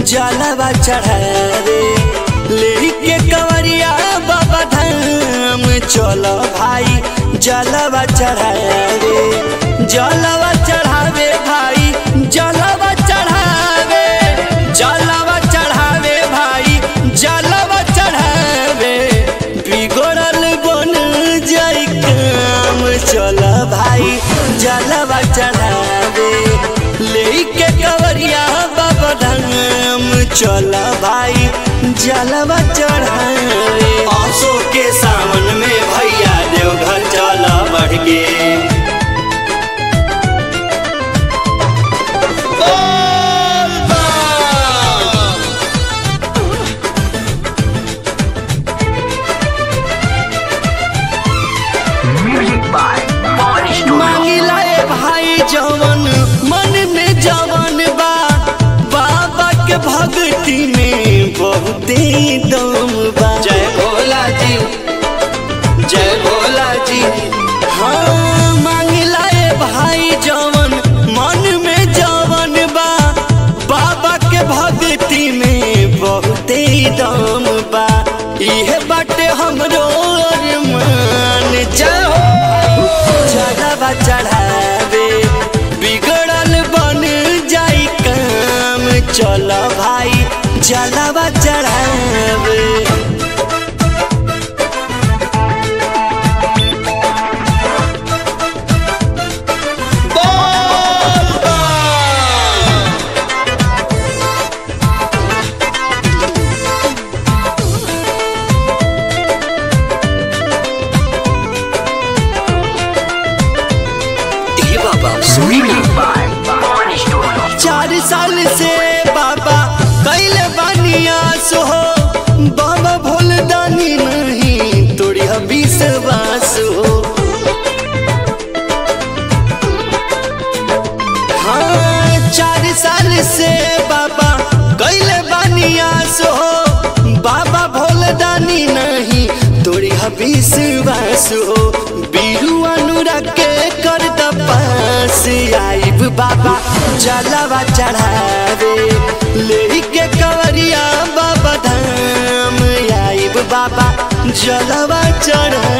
जलवा चढ़ावे लेके कंवरिया बाबा धाम चलो भाई जलवा चढ़ावे जलवा चढ़ावे भाई जलवा चढ़ावे जलवा चढ़ावे भाई जलवा चढ़ावे बिगड़ल बन जाई काम चलो भाई जलवा चढ़ावे लेके कंवरिया बाबा धाम चलो भाई जलवा चढ़ावे। आसो के सावन में भैया देवघर चला बढ़ के मांगिला भाई जवन मन में जवन बा बाबा के भक्ति में बहुते दम बा। जय भोला जी जय भोला जी। हाँ मांगिला भाई जवन मन में जवन बा बाबा के भक्ति में बहुते दम बा। इहे बाटे हमरो अरमान जाओ जलवा चढ़ावे बिगड़ल बन जाई काम चलो भाई जलवा चढ़ावे। चार साल से बाबा कैले बनियास हो बाबा भोल दानी नहीं तोड़ी विश्वास हो। हाँ 4 साल से बाबा कैले बनियास हो बाबा भोल दानी नहीं तोड़ी विश्वास हो। बीरू अनुराग के कर पास आइब बाबा जलवा चढ़ावे लेके कंवरिया बाबा धाम आइब बाबा जलवा चढ़ावे।